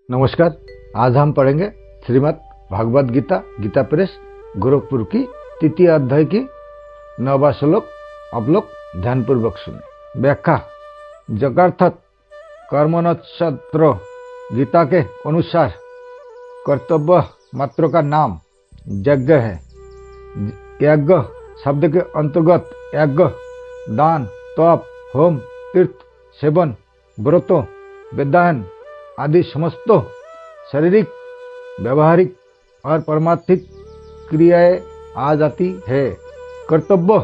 नमस्कार। आज हम पढ़ेंगे श्रीमद् भागवत गीता गीता प्रेस गोरखपुर की तृतीय अध्याय की 9वां श्लोक। अब लोग ध्यानपूर्वक सुने। व्याख्या। जगार्थत कर्मणोत्सत्र गीता के अनुसार कर्तव्य मात्र का नाम यज्ञ है। यज्ञ शब्द के अंतर्गत यज्ञ, दान, तप, होम, तीर्थ, सेवन, व्रतों, वेदायन आदि समस्त शारीरिक, व्यवहारिक और परमार्थिक क्रियाएं आ जाती है। कर्तव्य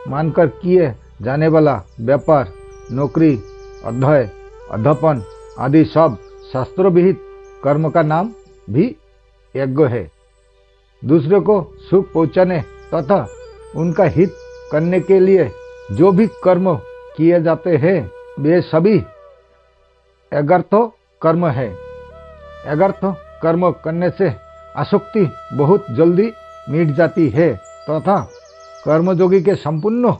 मानकर किए जाने वाला व्यापार, नौकरी, अध्यय, अध्यापन आदि सब शास्त्रों विहित कर्म का नाम भी यज्ञ है। दूसरे को सुख पहुंचाने तथा उनका हित करने के लिए जो भी कर्म किए जाते हैं वे सभी यज्ञार्थ कर्म है। यज्ञार्थ कर्म करने से आसक्ति बहुत जल्दी मिट जाती है तथा कर्मयोगी के संपूर्ण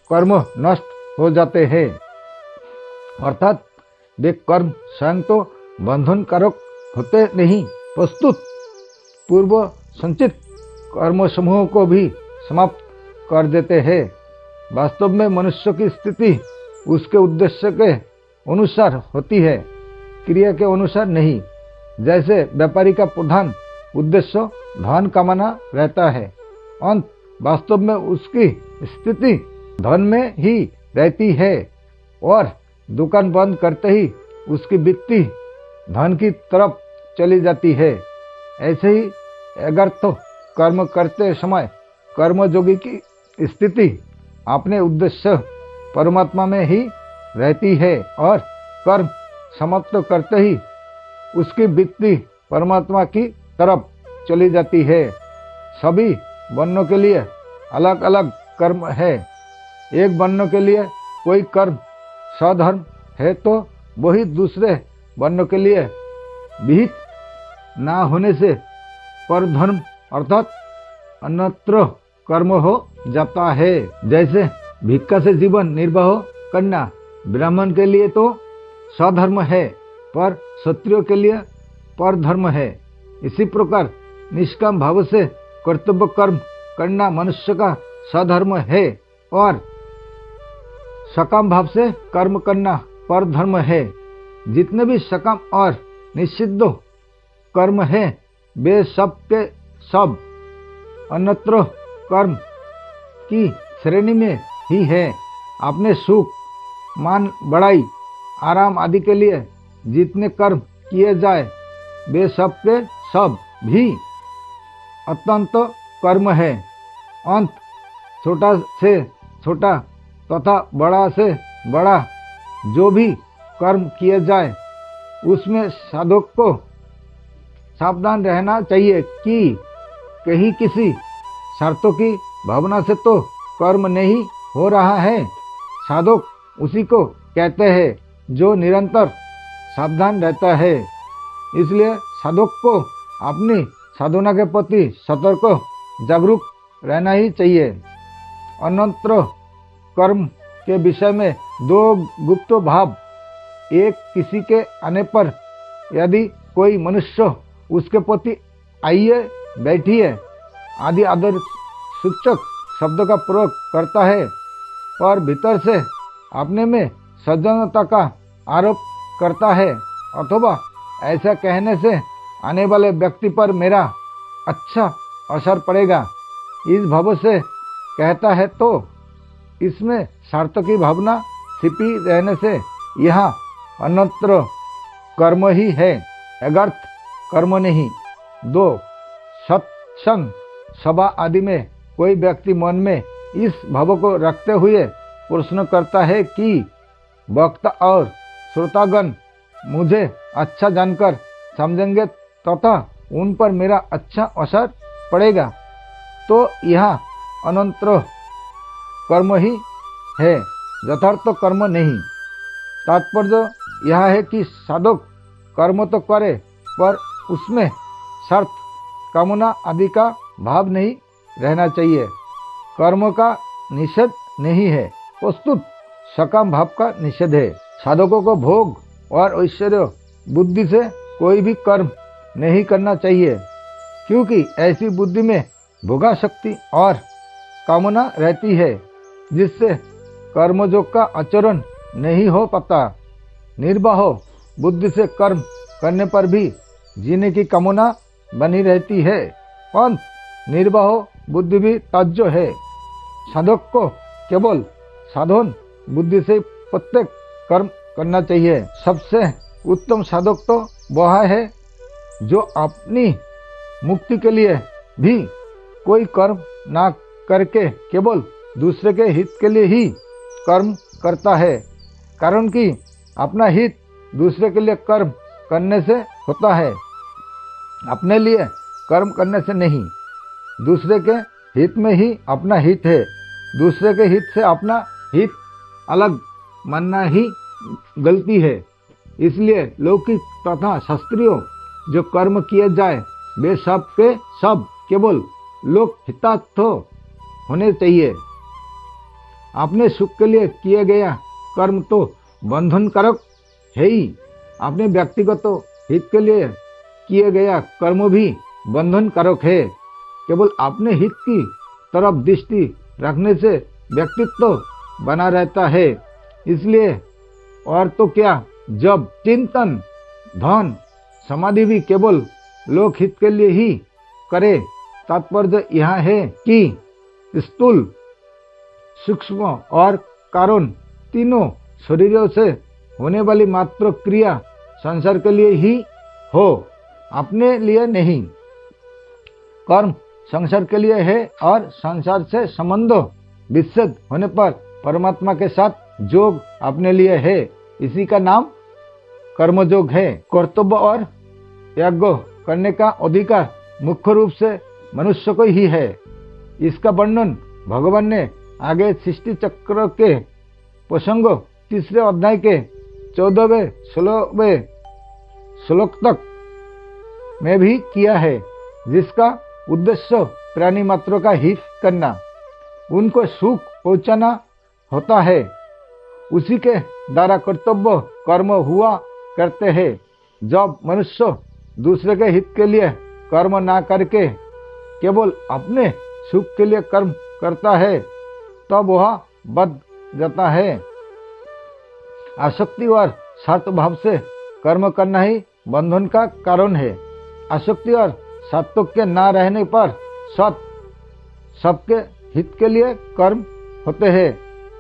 कर्म नष्ट हो जाते हैं। अर्थात वे कर्म स्वयं तो बंधनकारक होते नहीं, प्रस्तुत पूर्व संचित कर्म समूह को भी समाप्त कर देते हैं। वास्तव में मनुष्य की स्थिति उसके उद्देश्य के अनुसार होती है, क्रिया के अनुसार नहीं। जैसे व्यापारी का प्रधान उद्देश्य धन कमाना रहता है, अंत वास्तव में उसकी स्थिति धन में ही रहती है और दुकान बंद करते ही उसकी वृत्ति धन की तरफ चली जाती है। ऐसे ही यज्ञार्थ कर्म करते समय कर्मयोगी की स्थिति अपने उद्देश्य परमात्मा में ही रहती है और कर्म समाप्त करते ही उसकी वृत्ति परमात्मा की तरफ चली जाती है। सभी वर्णों के लिए अलग अलग कर्म है। एक वर्ण के लिए कोई कर्म सधर्म है तो वही दूसरे वर्ण के लिए विहित ना होने से परधर्म अर्थात अन्यत्र कर्म हो जाता है। जैसे भिक्षा से जीवन निर्वाह करना ब्राह्मण के लिए तो सधर्म है पर क्षत्रिय के लिए परधर्म है। इसी प्रकार निष्काम भाव से कर्तव्य कर्म करना मनुष्य का सधर्म है और सकाम भाव से कर्म करना परधर्म है। जितने भी सकाम और निषिद्ध कर्म है वे सब के सब अन्यत्र कर्म की श्रेणी में ही है। अपने सुख, मान, बड़ाई, आराम आदि के लिए जितने कर्म किए जाए वे सब के सब भी अत्यंत कर्म है। अंत छोटा से छोटा तथा बड़ा से बड़ा जो भी कर्म किए जाए उसमें साधक को सावधान रहना चाहिए कि कहीं किसी शर्तों की भावना से तो कर्म नहीं हो रहा है। साधक उसी को कहते हैं जो निरंतर सावधान रहता है। इसलिए साधक को अपनी साधना के प्रति सतर्क जागरूक रहना ही चाहिए। अन्यत्र कर्म के विषय में दो गुप्त भाव। एक, किसी के आने पर यदि कोई मनुष्य उसके प्रति आइए, बैठिए आदि आदर सूचक शब्द का प्रयोग करता है पर भीतर से अपने में सज्जनता का आरोप करता है, अथवा ऐसा कहने से आने वाले व्यक्ति पर मेरा अच्छा असर पड़ेगा, इस भाव से कहता है तो इसमें स्वार्थ की भावना छिपी रहने से यह अन्यत्र कर्म ही है, यज्ञार्थ कर्म नहीं। 2, सत्संग सभा आदि में कोई व्यक्ति मन में इस भाव को रखते हुए प्रश्न करता है कि वक्ता और श्रोतागण मुझे अच्छा जानकर समझेंगे तथा उन पर मेरा अच्छा असर पड़ेगा, तो यह अनंतर कर्म ही है, यथार्थ कर्म नहीं। तात्पर्य यह है कि साधक कर्म तो करे पर उसमें स्वार्थ, कामना आदि का भाव नहीं रहना चाहिए। कर्म का निषेध नहीं है, प्रस्तुत सकाम भाव का निषेध है। साधकों को भोग और ऐश्वर्य बुद्धि से कोई भी कर्म नहीं करना चाहिए, क्योंकि ऐसी बुद्धि में भोगा शक्ति और कामना रहती है, जिससे कर्मयोग का आचरण नहीं हो पाता। निर्वाह बुद्धि से कर्म करने पर भी जीने की कामना बनी रहती है, पर निर्वाह बुद्धि भी त्याज्य है। साधक को केवल साधन बुद्धि से प्रत्येक कर्म करना चाहिए। सबसे उत्तम साधक तो वह है जो अपनी मुक्ति के लिए भी कोई कर्म ना करके केवल दूसरे के हित के लिए ही कर्म करता है, कारण कि अपना हित दूसरे के लिए कर्म करने से होता है, अपने लिए कर्म करने से नहीं। दूसरे के हित में ही अपना हित है, दूसरे के हित से अपना हित अलग मानना ही गलती है। इसलिए लौकिक तथा शास्त्रीय जो कर्म किए जाए वे सब के सब केवल लोक हितार्थ होने चाहिए। अपने सुख के लिए किए गया कर्म तो बंधनकारक है ही, अपने व्यक्तिगत हित के लिए किए गया कर्म भी बंधनकारक है। केवल अपने हित की तरफ दृष्टि रखने से व्यक्तित्व बना रहता है। इसलिए और तो क्या, जब चिंतन धन समाधि भी केवल लोक हित के लिए ही करे, तात्पर्य यह है कि स्थूल सूक्ष्म और कारण तीनों शरीरों से होने वाली मात्र क्रिया संसार के लिए ही हो, अपने लिए नहीं। कर्म संसार के लिए है और संसार से संबंध विच्छेद होने पर परमात्मा के साथ जोग अपने लिए है। इसी का नाम कर्मयोग है। कर्तव्य और त्याग करने का अधिकार मुख्य रूप से मनुष्य को ही है। इसका वर्णन भगवान ने आगे सृष्टि चक्र के प्रसंग 3 अध्याय के 14वें 16वें श्लोक तक में भी किया है, जिसका उद्देश्य प्राणी मात्र का हित करना, उनको सुख पहुंचाना होता है। उसी के द्वारा कर्तव्य कर्म हुआ करते हैं। जब मनुष्य दूसरे के हित के लिए कर्म ना करके केवल अपने सुख के लिए कर्म करता है, तब वह बद जाता है। आसक्ति और स्वार्थ भाव से कर्म करना ही बंधन का कारण है। आसक्ति और स्वार्थ के ना रहने पर सबके हित के लिए कर्म होते हैं,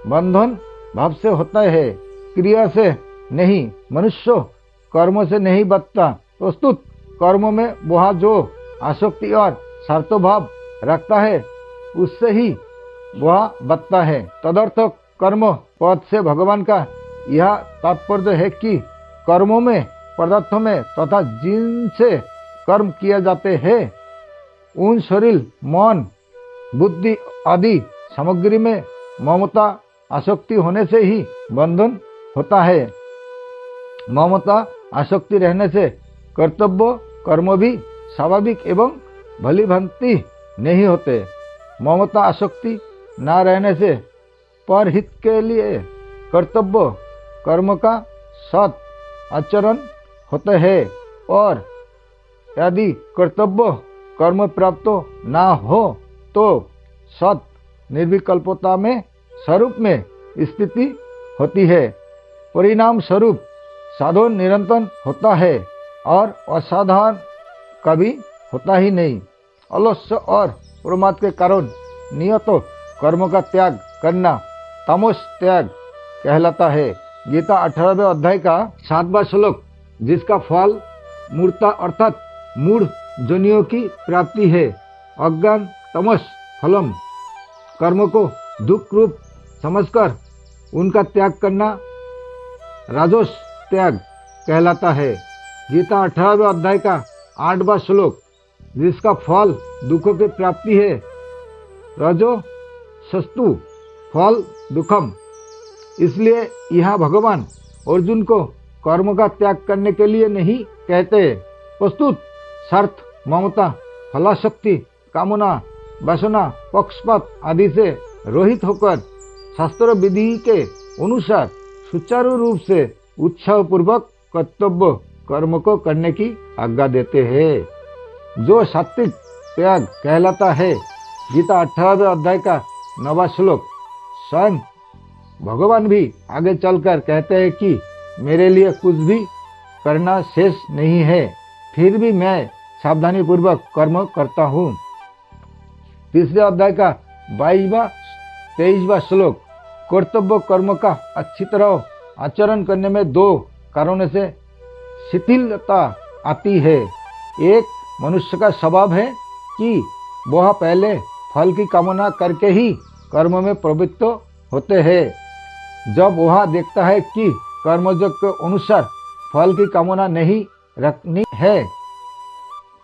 बंधन भाव से होता है, क्रिया से नहीं। मनुष्य कर्म से नहीं बचता, प्रस्तुत कर्म में वह जो आसक्ति और स्वार्थ भाव रखता है उससे ही वह बचता है। तदर्थ कर्म पद से भगवान का यह तात्पर्य है कि कर्मों में, पदार्थों में तथा जिनसे कर्म किए जाते हैं उन शरीर, मन, बुद्धि आदि सामग्री में ममता आसक्ति होने से ही बंधन होता है। ममता आसक्ति रहने से कर्तव्य कर्म भी स्वाभाविक एवं भली भांति नहीं होते। ममता आसक्ति न रहने से परहित के लिए कर्तव्य कर्म का सत आचरण होते हैं, और यदि कर्तव्य कर्म प्राप्त ना हो तो सत निर्विकल्पता में स्वरूप में स्थिति होती है। परिणाम स्वरूप साधन निरंतर होता है और असाधारण कभी होता ही नहीं। अलस्य और प्रमाद के कारण नियत कर्म का त्याग करना तमोस त्याग कहलाता है। गीता 18वें अध्याय का 7वां श्लोक, जिसका फल मूर्ता अर्थात मूढ़ जोनियों की प्राप्ति है। अज्ञान तमस फलम, कर्म को दुख रूप समझकर उनका त्याग करना राजस त्याग कहलाता है। गीता 18वें अध्याय का 8वां श्लोक, जिसका फल दुखों की प्राप्ति है। रजो सस्तु फल दुखम। इसलिए यहाँ भगवान अर्जुन को कर्म का त्याग करने के लिए नहीं कहते। प्रस्तुत स्वार्थ, ममता, फलाशक्ति, कामना, वासना, पक्षपात आदि से रहित होकर शास्त्र विधि के अनुसार सुचारू रूप से उत्साह पूर्वक कर्तव्य कर्म को करने की आज्ञा देते हैं। जो सात्विक त्याग कहलाता है। गीता 18वें अध्याय का 9वां श्लोक। स्वयं भगवान भी आगे चलकर कहते हैं कि मेरे लिए कुछ भी करना शेष नहीं है, फिर भी मैं सावधानी पूर्वक कर्म करता हूँ। तीसरे अध्याय का 22वां-23वां श्लोक। कर्तव्य कर्म का अच्छी तरह आचरण करने में दो कारणों से शिथिलता आती है। एक, मनुष्य का स्वभाव है कि वह पहले फल की कामना करके ही कर्म में प्रवृत्त होते हैं। जब वह देखता है कि कर्मयोग के अनुसार फल की कामना नहीं रखनी है,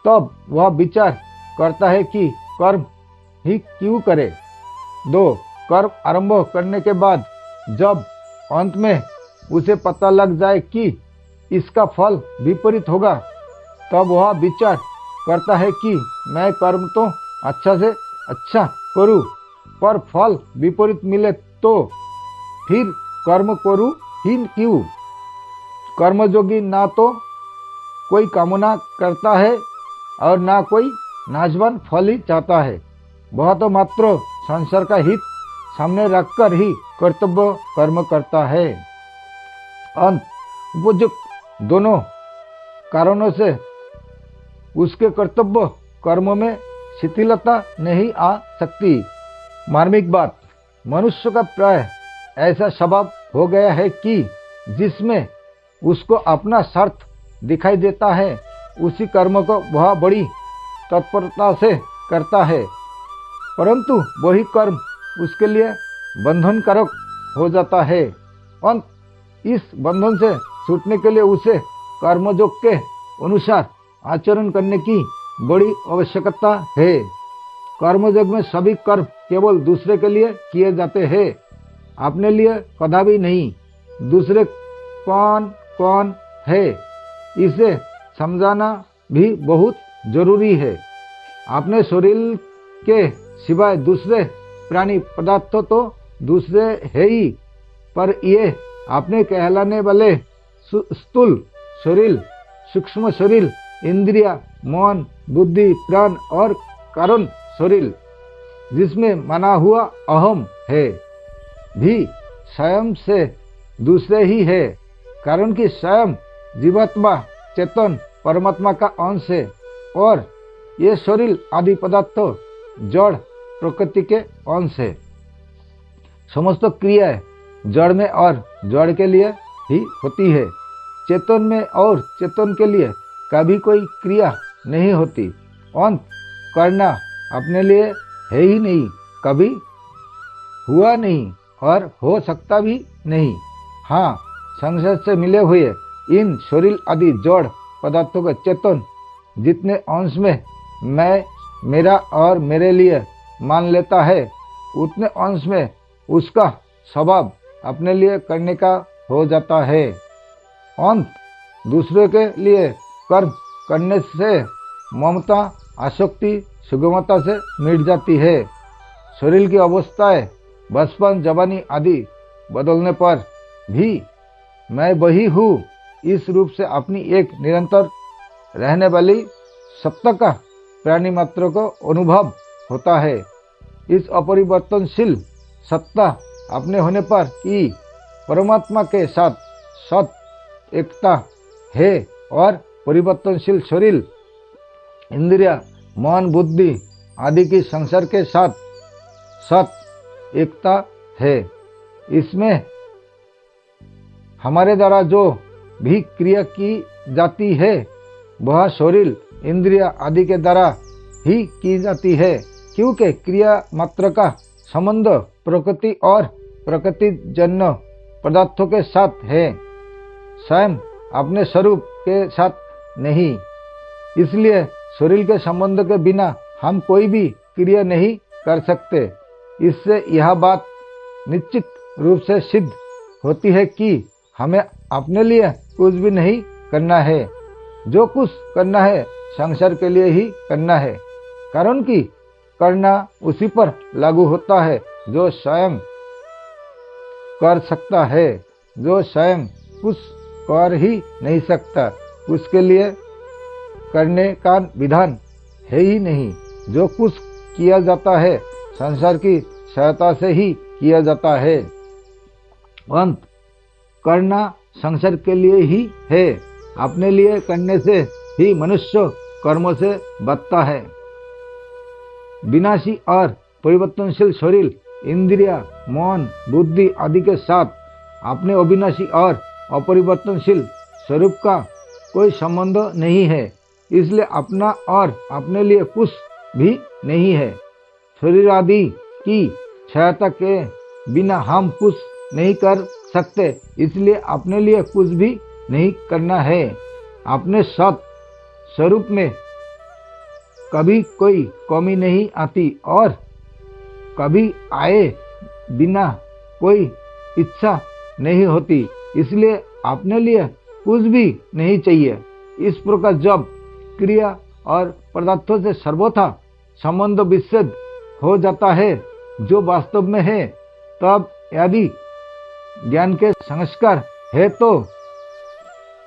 तब वह विचार करता है कि कर्म ही क्यों करे। 2, कर्म आरंभ करने के बाद जब अंत में उसे पता लग जाए कि इसका फल विपरीत होगा, तब वह विचार करता है कि मैं कर्म तो अच्छा से अच्छा करूं, पर फल विपरीत मिले तो फिर कर्म करूं ही क्यों। कर्मयोगी ना तो कोई कामना करता है और ना कोई नाशवान फल ही चाहता है। वह तो मात्र संसार का हित सामने रखकर ही कर्तव्य कर्म करता है। अंत उपयुक्त दोनों कारणों से उसके कर्तव्य कर्म में शिथिलता नहीं आ सकती। मार्मिक बात, मनुष्य का प्राय ऐसा स्वभाव हो गया है कि जिसमें उसको अपना स्वार्थ दिखाई देता है, उसी कर्म को वह बड़ी तत्परता से करता है, परंतु वही कर्म उसके लिए बंधनकारक हो जाता है। अंत इस बंधन से छूटने के लिए उसे कर्मयोग के अनुसार आचरण करने की बड़ी आवश्यकता है। कर्मयोग में सभी कर्म केवल दूसरे के लिए किए जाते हैं, अपने लिए कदापि नहीं। दूसरे कौन कौन है, इसे समझाना भी बहुत जरूरी है। अपने शरीर के सिवाय दूसरे प्राणी पदार्थ तो दूसरे है ही, पर ये अपने कहलाने वाले स्थूल शरीर, सूक्ष्म शरीर, इंद्रिया, मन, बुद्धि, प्राण और कारण शरीर, जिसमें माना हुआ अहम है, भी स्वयं से दूसरे ही है। कारण कि स्वयं जीवात्मा चेतन परमात्मा का अंश है और ये शरीर आदि पदार्थ जड़ प्रकृति के अंश है। समस्त क्रियाएं जड़ में और जड़ के लिए ही होती है। चेतन में और चेतन के लिए कभी कोई क्रिया नहीं होती। अंत करना अपने लिए है ही नहीं, कभी हुआ नहीं और हो सकता भी नहीं। हाँ, संसार से मिले हुए इन शरीर आदि जड़ पदार्थों के चेतन जितने अंश में मैं, मेरा और मेरे लिए मान लेता है, उतने अंश में उसका स्वभाव अपने लिए करने का हो जाता है। अंत दूसरे के लिए कर्म करने से ममता, आसक्ति सुगमता से मिट जाती है। शरीर की अवस्थाएं बचपन, जवानी आदि बदलने पर भी मैं वही हूँ, इस रूप से अपनी एक निरंतर रहने वाली सत्ता का प्राणी मात्र को अनुभव होता है। इस अपरिवर्तनशील सत्ता अपने होने पर कि परमात्मा के साथ सत एकता है और परिवर्तनशील शरीर, इंद्रिया, मन, बुद्धि आदि की संसार के साथ सत एकता है। इसमें हमारे द्वारा जो भी क्रिया की जाती है वह शरीर, इंद्रिया आदि के द्वारा ही की जाती है, क्योंकि क्रिया मात्र का संबंध प्रकृति और प्रकृति जन्य पदार्थों के साथ है, स्वयं अपने स्वरूप के साथ नहीं। इसलिए शरीर के संबंध के बिना हम कोई भी क्रिया नहीं कर सकते। इससे यह बात निश्चित रूप से सिद्ध होती है कि हमें अपने लिए कुछ भी नहीं करना है। जो कुछ करना है संसार के लिए ही करना है, कारण कि करना उसी पर लागू होता है जो स्वयं कर सकता है। जो स्वयं कुछ कर ही नहीं सकता, उसके लिए करने का विधान है ही नहीं। जो कुछ किया जाता है संसार की सहायता से ही किया जाता है। अंत करना संसार के लिए ही है। अपने लिए करने से ही मनुष्य कर्मों से बचता है। विनाशी और परिवर्तनशील शरीर, इंद्रिया, मन, बुद्धि आदि के साथ अपने अविनाशी और अपरिवर्तनशील स्वरूप का कोई संबंध नहीं है। इसलिए अपना और अपने लिए कुछ भी नहीं है। शरीर आदि की सहायता के बिना हम कुछ नहीं कर सकते। इसलिए अपने लिए कुछ भी नहीं करना है। अपने सत स्वरूप में कभी कोई कमी नहीं आती और कभी आए बिना कोई इच्छा नहीं होती। इसलिए अपने लिए कुछ भी नहीं चाहिए। इस प्रकार जब क्रिया और पदार्थों से सर्वथा संबंध विच्छेद हो जाता है जो वास्तव में है, तब यदि ज्ञान के संस्कार है तो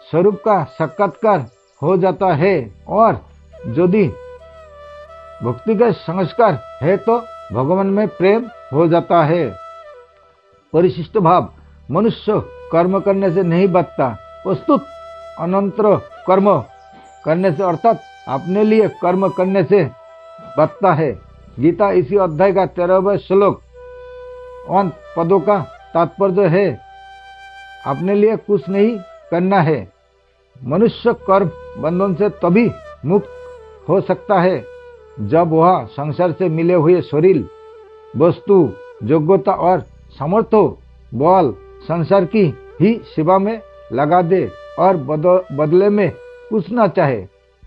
स्वरूप का साक्षात्कार हो जाता है, और यदि भक्ति के संस्कार है तो भगवान में प्रेम हो जाता है। परिशिष्ट भाव मनुष्य कर्म करने से नहीं बचता, प्रस्तुत अनंतर कर्म करने से अर्थात अपने लिए कर्म करने से बचता है। गीता इसी अध्याय का 13वां श्लोक अंत पदों का तात्पर्य है अपने लिए कुछ नहीं करना है। मनुष्य कर्म बंधन से तभी मुक्त हो सकता है जब वह संसार से मिले हुए शरीर, वस्तु, योग्यता और सामर्थ्य बल संसार की ही सेवा में लगा दे और बदले में कुछ न चाहे।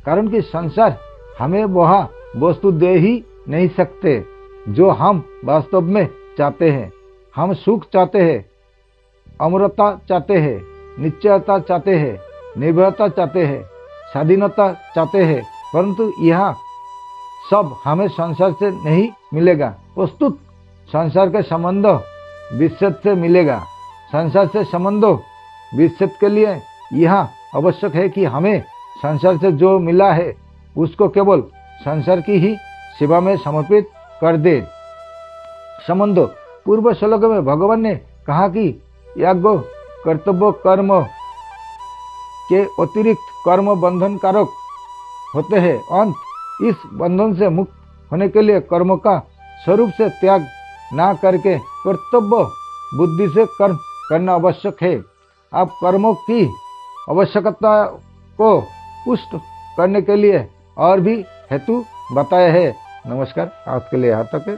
कारण कि संसार हमें वह वस्तु दे ही नहीं सकते जो हम वास्तव में चाहते हैं। हम सुख चाहते हैं, अमरता चाहते हैं, निश्चयता चाहते हैं, निर्भयता चाहते हैं, स्वाधीनता चाहते हैं, परंतु यह सब हमें संसार से नहीं मिलेगा। प्रस्तुत संसार के संबंध विच्छेद से मिलेगा। संसार से संबंध विच्छेद के लिए यह आवश्यक है कि हमें संसार से जो मिला है उसको केवल संसार की ही सेवा में समर्पित कर दे। संबंध पूर्व श्लोक में भगवान ने कहा कि याज्ञ, कर्तव्य कर्म के अतिरिक्त कर्म बंधन कारक होते हैं। अंत इस बंधन से मुक्त होने के लिए कर्म का स्वरूप से त्याग ना करके कर्तव्य बुद्धि से कर्म करना आवश्यक है। आप कर्मों की आवश्यकता को पुष्ट करने के लिए और भी हेतु बताए हैं। नमस्कार, आज के लिए यहाँ तक है।